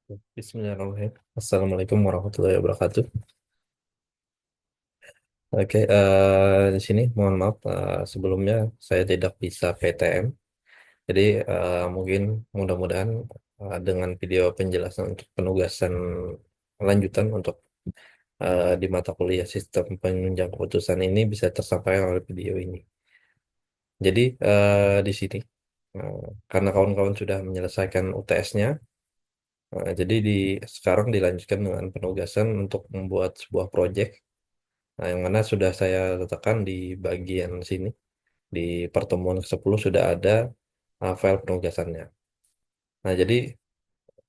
Bismillahirrahmanirrahim. Assalamualaikum warahmatullahi wabarakatuh. Oke, di sini mohon maaf sebelumnya saya tidak bisa PTM. Jadi mungkin mudah-mudahan dengan video penjelasan untuk penugasan lanjutan untuk di mata kuliah sistem penunjang keputusan ini bisa tersampaikan oleh video ini. Jadi di sini eh, karena kawan-kawan sudah menyelesaikan UTS-nya, jadi sekarang dilanjutkan dengan penugasan untuk membuat sebuah proyek. Nah, yang mana sudah saya letakkan di bagian sini. Di pertemuan ke-10 sudah ada file penugasannya. Nah, jadi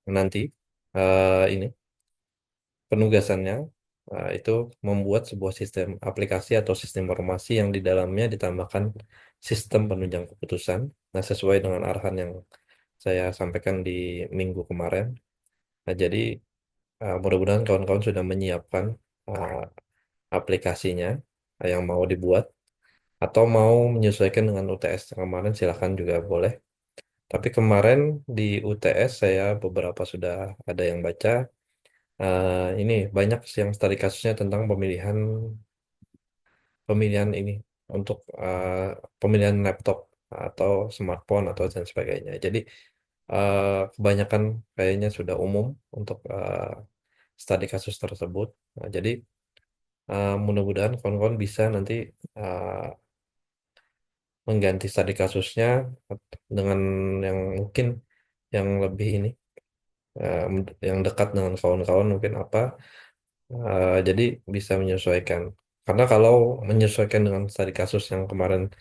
nanti ini penugasannya itu membuat sebuah sistem aplikasi atau sistem informasi yang di dalamnya ditambahkan sistem penunjang keputusan. Nah, sesuai dengan arahan yang saya sampaikan di minggu kemarin. Nah, jadi mudah-mudahan kawan-kawan sudah menyiapkan uh, aplikasinya yang mau dibuat. Atau mau menyesuaikan dengan UTS kemarin silahkan juga boleh. Tapi kemarin di UTS saya beberapa sudah ada yang baca. Ini banyak yang studi kasusnya tentang pemilihan pemilihan ini untuk pemilihan laptop atau smartphone atau dan sebagainya. Jadi eh, kebanyakan kayaknya sudah umum untuk studi kasus tersebut. Nah, jadi mudah-mudahan kawan-kawan bisa nanti eh, mengganti studi kasusnya dengan yang mungkin yang lebih ini yang dekat dengan kawan-kawan mungkin apa jadi bisa menyesuaikan karena kalau menyesuaikan dengan studi kasus yang kemarin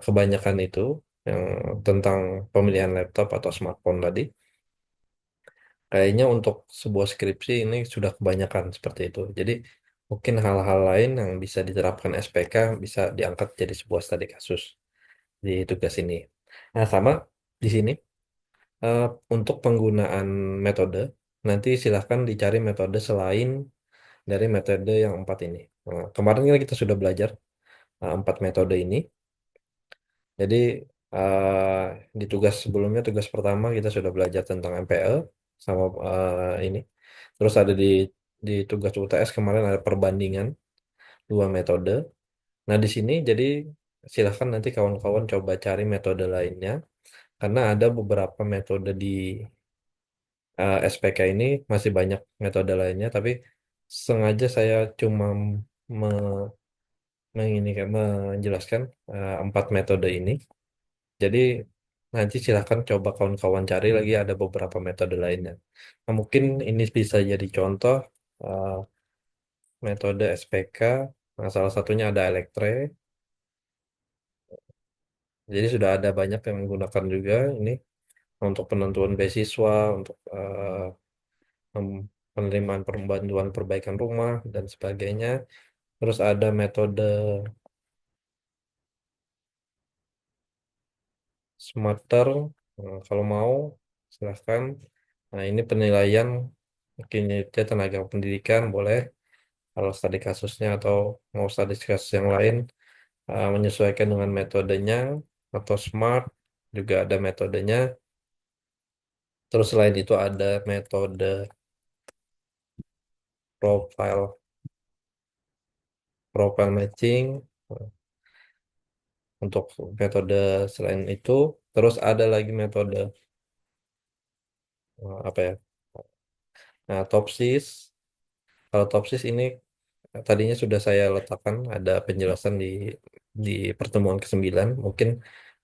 kebanyakan itu yang tentang pemilihan laptop atau smartphone tadi kayaknya untuk sebuah skripsi ini sudah kebanyakan seperti itu jadi mungkin hal-hal lain yang bisa diterapkan SPK bisa diangkat jadi sebuah studi kasus di tugas ini. Nah, sama di sini eh, untuk penggunaan metode, nanti silahkan dicari metode selain dari metode yang empat ini. Nah, kemarin kan kita sudah belajar empat metode ini. Jadi di tugas sebelumnya, tugas pertama kita sudah belajar tentang MPL sama ini. Terus ada di tugas UTS kemarin ada perbandingan dua metode. Nah, di sini jadi silahkan nanti kawan-kawan coba cari metode lainnya karena ada beberapa metode di SPK ini masih banyak metode lainnya, tapi sengaja saya cuma me- menjelaskan empat metode ini. Jadi nanti silahkan coba kawan-kawan cari lagi ada beberapa metode lainnya. Nah, mungkin ini bisa jadi contoh eh, metode SPK. Nah, salah satunya ada Elektre. Jadi sudah ada banyak yang menggunakan juga ini untuk penentuan beasiswa, untuk penerimaan bantuan perbaikan rumah dan sebagainya. Terus ada metode Smarter, kalau mau silahkan. Nah, ini penilaian kinerja tenaga pendidikan boleh. Kalau studi kasusnya atau mau studi kasus yang lain, menyesuaikan dengan metodenya atau Smart juga ada metodenya. Terus selain itu ada metode profile profile matching untuk metode selain itu. Terus ada lagi metode apa ya? Nah, Topsis. Kalau Topsis ini tadinya sudah saya letakkan ada penjelasan di pertemuan ke-9. Mungkin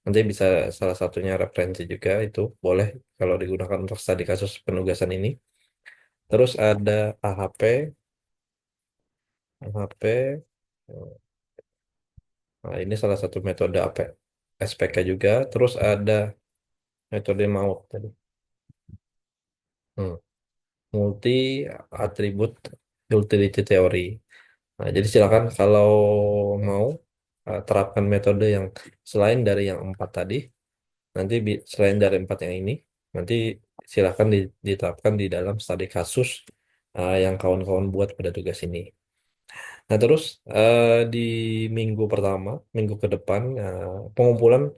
nanti bisa salah satunya referensi juga itu boleh kalau digunakan untuk studi kasus penugasan ini. Terus ada AHP, AHP. Nah, ini salah satu metode AP, SPK juga. Terus ada metode MAUT tadi. Hmm. Multi atribut utility theory. Nah, jadi silakan kalau mau terapkan metode yang selain dari yang empat tadi, nanti selain dari empat yang ini, nanti silakan diterapkan di dalam studi kasus yang kawan-kawan buat pada tugas ini. Nah, terus di minggu pertama, minggu ke depan, pengumpulan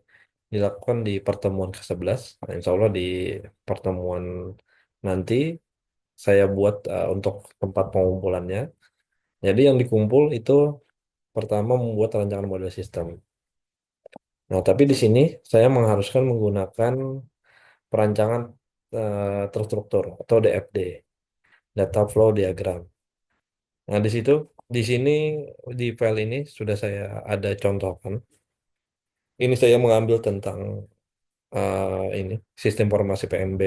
dilakukan di pertemuan ke-11. Nah, insya Allah di pertemuan nanti saya buat untuk tempat pengumpulannya. Jadi yang dikumpul itu pertama membuat rancangan model sistem. Nah, tapi di sini saya mengharuskan menggunakan perancangan terstruktur atau DFD, Data Flow Diagram. Nah, di sini di file ini sudah saya ada contohkan. Ini saya mengambil tentang ini sistem informasi PMB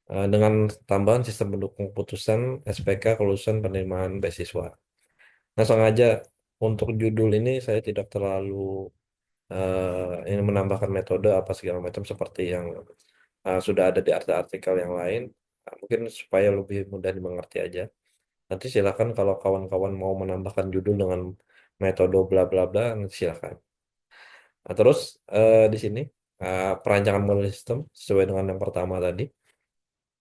dengan tambahan sistem pendukung putusan SPK kelulusan penerimaan beasiswa. Nah, sengaja untuk judul ini saya tidak terlalu ini menambahkan metode apa segala macam seperti yang sudah ada di artikel yang lain. Mungkin supaya lebih mudah dimengerti aja. Nanti silakan kalau kawan-kawan mau menambahkan judul dengan metode bla bla bla, nanti silakan. Nah, terus di sini perancangan model sistem sesuai dengan yang pertama tadi,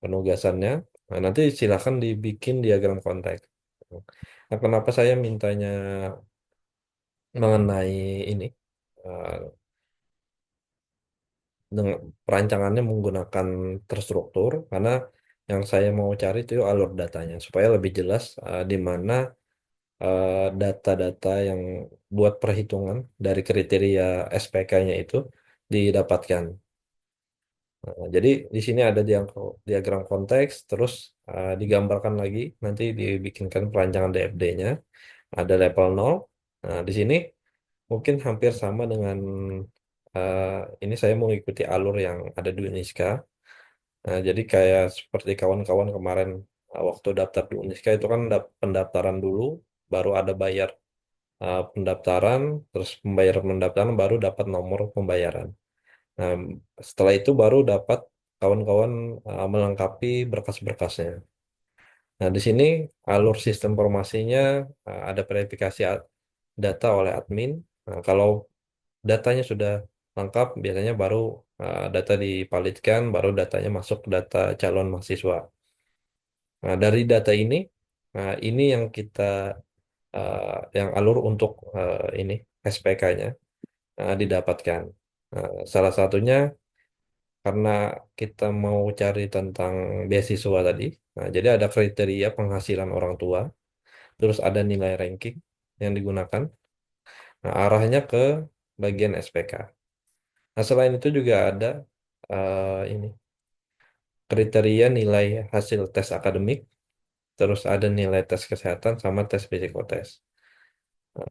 penugasannya. Nah, nanti silakan dibikin diagram konteks. Nah, kenapa saya mintanya mengenai ini? eh, dengan perancangannya menggunakan terstruktur karena yang saya mau cari itu alur datanya supaya lebih jelas di mana data-data yang buat perhitungan dari kriteria SPK-nya itu didapatkan. Nah, jadi di sini ada diagram konteks, terus digambarkan lagi, nanti dibikinkan perancangan DFD-nya, ada level 0. Nah, di sini mungkin hampir sama dengan eh, ini saya mengikuti alur yang ada di Uniska. Nah, jadi kayak seperti kawan-kawan kemarin waktu daftar di Uniska itu kan pendaftaran dulu, baru ada bayar pendaftaran, terus pembayaran pendaftaran baru dapat nomor pembayaran. Nah, setelah itu baru dapat kawan-kawan melengkapi berkas-berkasnya. Nah, di sini alur sistem informasinya ada verifikasi data oleh admin. Nah, kalau datanya sudah lengkap, biasanya baru data dipalitkan, baru datanya masuk ke data calon mahasiswa. Nah, dari data ini yang kita uh, yang alur untuk ini SPK-nya didapatkan. Salah satunya karena kita mau cari tentang beasiswa tadi. Nah, jadi ada kriteria penghasilan orang tua, terus ada nilai ranking yang digunakan. Nah, arahnya ke bagian SPK. Nah, selain itu juga ada ini kriteria nilai hasil tes akademik, terus ada nilai tes kesehatan sama tes psikotes. Nah,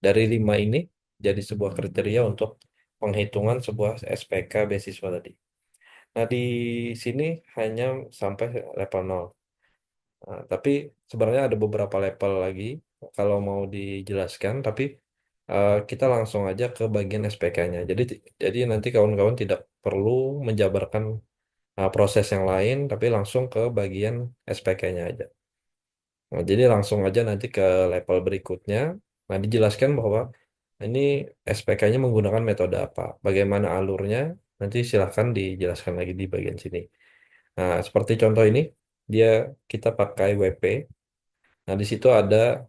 dari 5 ini jadi sebuah kriteria untuk penghitungan sebuah SPK beasiswa tadi. Nah, di sini hanya sampai level 0. Nah, tapi sebenarnya ada beberapa level lagi kalau mau dijelaskan, tapi kita langsung aja ke bagian SPK-nya. Jadi nanti kawan-kawan tidak perlu menjabarkan proses yang lain, tapi langsung ke bagian SPK-nya aja. Nah, jadi langsung aja nanti ke level berikutnya. Nah, dijelaskan bahwa ini SPK-nya menggunakan metode apa, bagaimana alurnya, nanti silahkan dijelaskan lagi di bagian sini. Nah, seperti contoh ini, dia kita pakai WP. Nah, di situ ada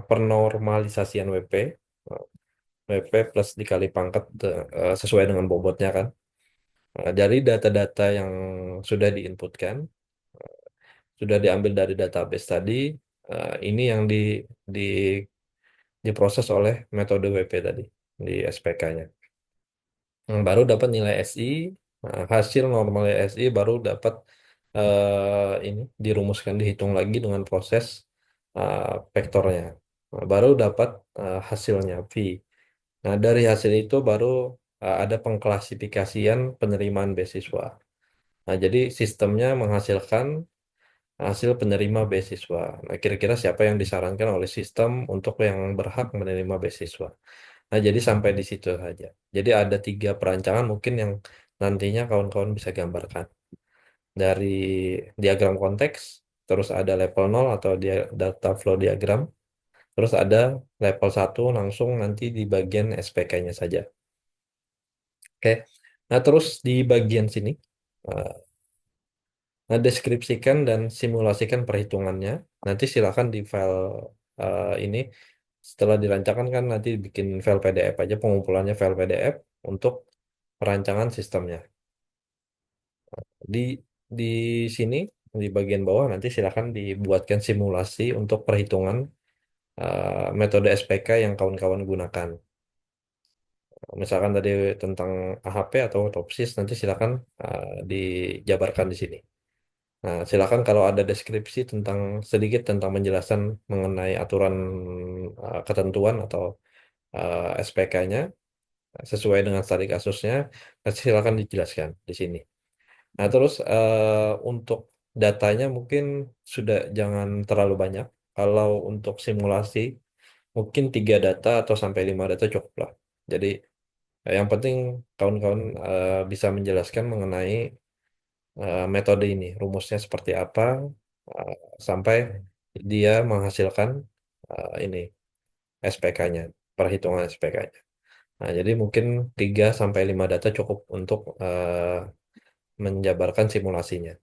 penormalisasian WP. WP plus dikali pangkat sesuai dengan bobotnya kan. Nah, dari data-data yang sudah diinputkan, sudah diambil dari database tadi, ini yang di diproses oleh metode WP tadi di SPK-nya. Baru dapat nilai SI, hasil normal SI baru dapat ini dirumuskan dihitung lagi dengan proses uh, vektornya. Nah, baru dapat hasilnya V. Nah, dari hasil itu baru ada pengklasifikasian penerimaan beasiswa. Nah, jadi sistemnya menghasilkan hasil penerima beasiswa. Nah, kira-kira siapa yang disarankan oleh sistem untuk yang berhak menerima beasiswa. Nah, jadi sampai di situ saja. Jadi ada 3 perancangan mungkin yang nantinya kawan-kawan bisa gambarkan. Dari diagram konteks, terus ada level 0 atau dia data flow diagram, terus ada level 1 langsung nanti di bagian SPK-nya saja. Oke. Nah, terus di bagian sini, eh, nah, deskripsikan dan simulasikan perhitungannya. Nanti silakan di file ini setelah dirancangkan kan nanti bikin file PDF aja pengumpulannya file PDF untuk perancangan sistemnya. di sini di bagian bawah nanti silakan dibuatkan simulasi untuk perhitungan metode SPK yang kawan-kawan gunakan. Misalkan tadi tentang AHP atau otopsis, nanti silakan dijabarkan di sini. Nah, silakan kalau ada deskripsi tentang sedikit tentang penjelasan mengenai aturan ketentuan atau SPK-nya sesuai dengan studi kasusnya, nanti silakan dijelaskan di sini. Nah, terus untuk datanya mungkin sudah jangan terlalu banyak. Kalau untuk simulasi, mungkin 3 data atau sampai 5 data cukup lah. Jadi yang penting kawan-kawan bisa menjelaskan mengenai metode ini, rumusnya seperti apa, eh, sampai dia menghasilkan ini SPK-nya, perhitungan SPK-nya. Nah, jadi mungkin 3 sampai 5 data cukup untuk menjabarkan simulasinya.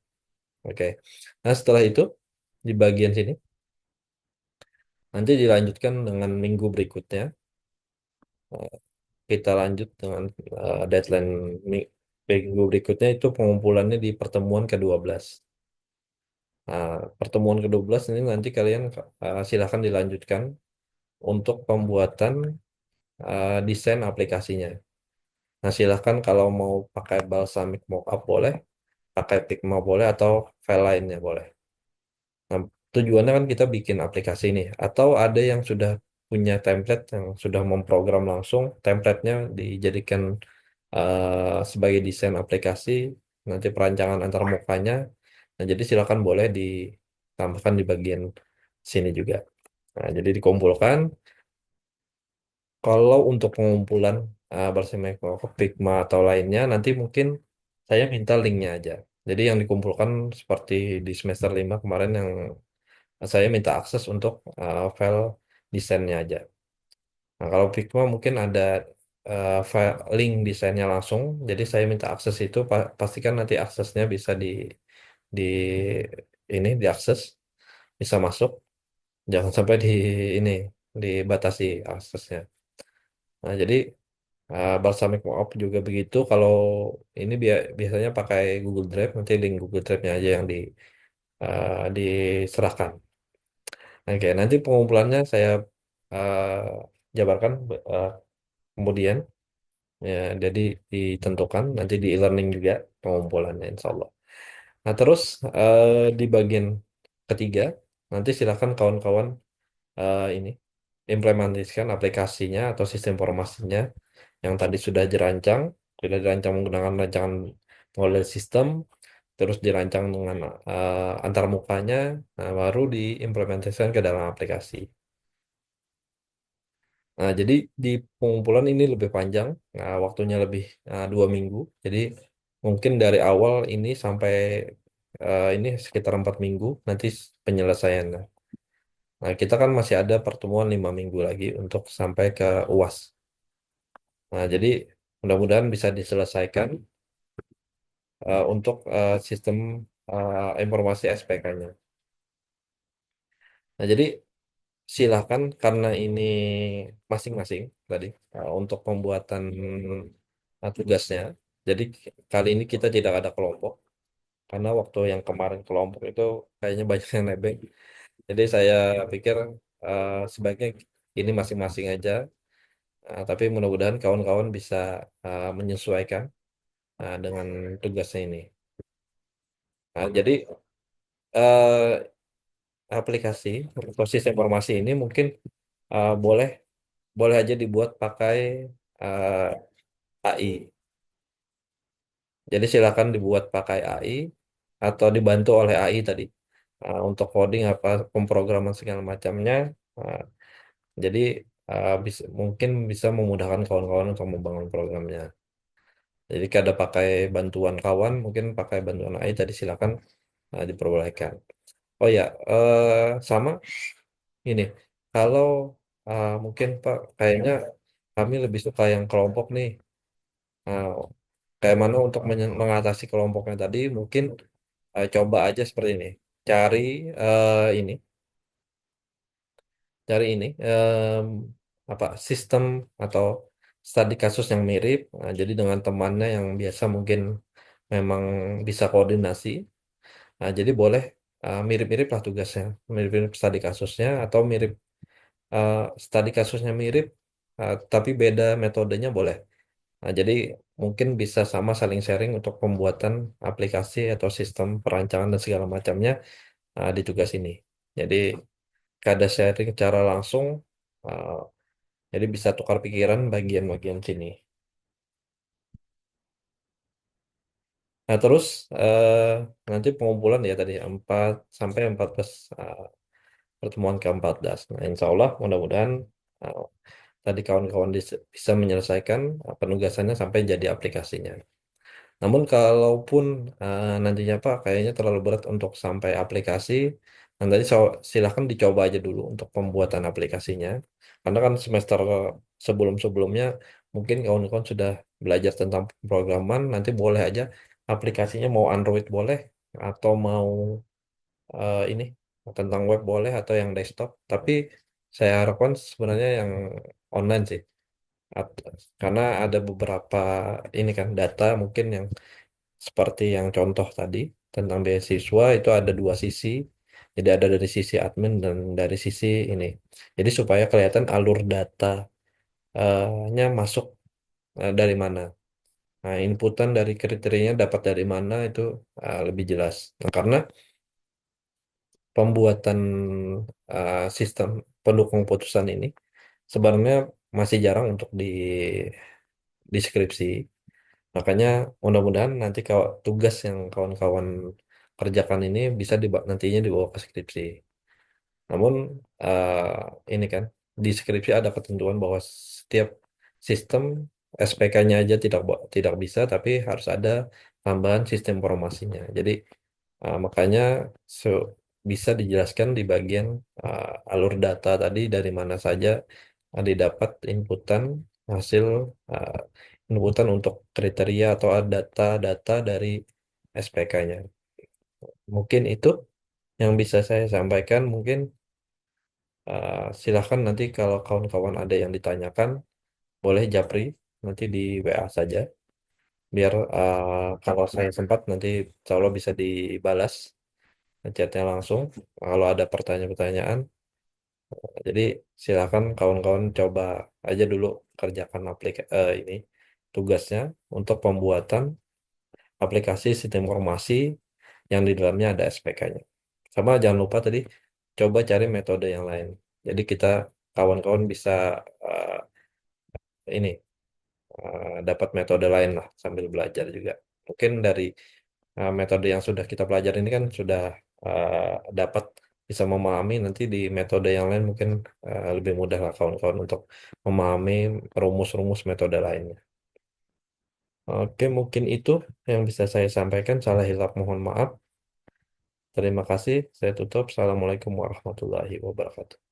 Oke. Nah, setelah itu di bagian sini nanti dilanjutkan dengan minggu berikutnya. Eh, Kita lanjut dengan deadline minggu berikutnya itu pengumpulannya di pertemuan ke-12. Nah, pertemuan ke-12 ini nanti kalian silakan dilanjutkan untuk pembuatan desain aplikasinya. Nah, silakan kalau mau pakai Balsamiq Mockup boleh, pakai Figma boleh, atau file lainnya boleh. Nah, tujuannya kan kita bikin aplikasi nih, atau ada yang sudah punya template yang sudah memprogram langsung, template-nya dijadikan sebagai desain aplikasi, nanti perancangan antar mukanya. Nah, jadi silakan boleh ditambahkan di bagian sini juga. Nah, jadi dikumpulkan. Kalau untuk pengumpulan bersama Figma atau lainnya, nanti mungkin saya minta linknya aja. Jadi yang dikumpulkan seperti di semester 5 kemarin yang saya minta akses untuk file desainnya aja. Nah, kalau Figma mungkin ada file link desainnya langsung, jadi saya minta akses itu pastikan nanti aksesnya bisa di ini diakses, bisa masuk, jangan sampai ini dibatasi aksesnya. Nah, jadi Balsamiq Mockup juga begitu. Kalau ini biasanya pakai Google Drive, nanti link Google Drive-nya aja yang diserahkan. Oke, nanti pengumpulannya saya jabarkan eh, kemudian. Ya, jadi ditentukan nanti di e-learning juga pengumpulannya insya Allah. Nah, terus di bagian ketiga nanti silakan kawan-kawan ini implementasikan aplikasinya atau sistem informasinya yang tadi sudah dirancang menggunakan rancangan model sistem, terus dirancang dengan antarmukanya, nah, baru diimplementasikan ke dalam aplikasi. Nah, jadi di pengumpulan ini lebih panjang, nah, waktunya lebih 2 minggu. Jadi mungkin dari awal ini sampai ini sekitar 4 minggu nanti penyelesaiannya. Nah, kita kan masih ada pertemuan 5 minggu lagi untuk sampai ke UAS. Nah, jadi mudah-mudahan bisa diselesaikan untuk sistem informasi SPK-nya. Nah, jadi silahkan karena ini masing-masing tadi untuk pembuatan tugasnya. Jadi kali ini kita tidak ada kelompok karena waktu yang kemarin kelompok itu kayaknya banyak yang nebeng. Jadi saya pikir sebaiknya ini masing-masing aja. Tapi mudah-mudahan kawan-kawan bisa menyesuaikan dengan tugasnya ini. Nah, jadi eh, aplikasi atau sistem informasi ini mungkin boleh boleh aja dibuat pakai eh, AI. Jadi silakan dibuat pakai AI atau dibantu oleh AI tadi untuk coding apa pemrograman segala macamnya. Eh, jadi mungkin bisa memudahkan kawan-kawan untuk membangun programnya. Jadi kada pakai bantuan kawan, mungkin pakai bantuan AI tadi silakan diperbolehkan. Oh ya, sama ini. Kalau mungkin Pak, kayaknya kami lebih suka yang kelompok nih. Nah, kayak mana untuk mengatasi kelompoknya tadi, mungkin coba aja seperti ini. Cari ini, cari ini apa sistem atau studi kasus yang mirip. Nah, jadi dengan temannya yang biasa mungkin memang bisa koordinasi. Nah, jadi boleh mirip-mirip lah tugasnya, mirip-mirip studi kasusnya atau mirip uh, studi kasusnya mirip, tapi beda metodenya boleh. Nah, jadi mungkin bisa sama saling sharing untuk pembuatan aplikasi atau sistem perancangan dan segala macamnya di tugas ini. Jadi kada sharing secara langsung, uh, jadi bisa tukar pikiran bagian-bagian sini. Nah, terus eh, nanti pengumpulan ya tadi 4 sampai 14 eh, pertemuan ke-14. Nah, insya Allah mudah-mudahan eh, tadi kawan-kawan bisa menyelesaikan penugasannya sampai jadi aplikasinya. Namun kalaupun nantinya Pak kayaknya terlalu berat untuk sampai aplikasi, nanti silahkan dicoba aja dulu untuk pembuatan aplikasinya. Karena kan semester sebelum-sebelumnya mungkin kawan-kawan sudah belajar tentang programan, nanti boleh aja aplikasinya mau Android boleh atau mau ini tentang web boleh atau yang desktop. Tapi saya harapkan sebenarnya yang online sih. At- Karena ada beberapa ini kan data mungkin yang seperti yang contoh tadi tentang beasiswa itu ada dua sisi. Jadi ada dari sisi admin dan dari sisi ini. Jadi supaya kelihatan alur nya masuk dari mana. Nah, inputan dari kriterianya dapat dari mana itu lebih jelas. Nah, karena pembuatan sistem pendukung putusan ini sebenarnya masih jarang untuk di skripsi. Makanya mudah-mudahan nanti kalau tugas yang kawan-kawan kerjakan ini bisa nantinya dibawa ke skripsi. Namun ini kan di skripsi ada ketentuan bahwa setiap sistem SPK-nya aja tidak bisa, tapi harus ada tambahan sistem informasinya. Jadi makanya bisa dijelaskan di bagian alur data tadi dari mana saja didapat inputan hasil uh, inputan untuk kriteria atau data-data dari SPK-nya. Mungkin itu yang bisa saya sampaikan. Mungkin silahkan nanti kalau kawan-kawan ada yang ditanyakan, boleh japri nanti di WA saja. Biar kalau saya sempat nanti insya Allah bisa dibalas chatnya langsung kalau ada pertanyaan-pertanyaan. Jadi silakan kawan-kawan coba aja dulu kerjakan ini tugasnya untuk pembuatan aplikasi sistem informasi yang di dalamnya ada SPK-nya. Sama jangan lupa tadi coba cari metode yang lain. Jadi kita kawan-kawan bisa eh, ini dapat metode lain lah sambil belajar juga. Mungkin dari metode yang sudah kita pelajari ini kan sudah dapat bisa memahami nanti di metode yang lain mungkin lebih mudah lah kawan-kawan untuk memahami rumus-rumus metode lainnya. Oke, mungkin itu yang bisa saya sampaikan. Salah hilap mohon maaf. Terima kasih. Saya tutup. Assalamualaikum warahmatullahi wabarakatuh.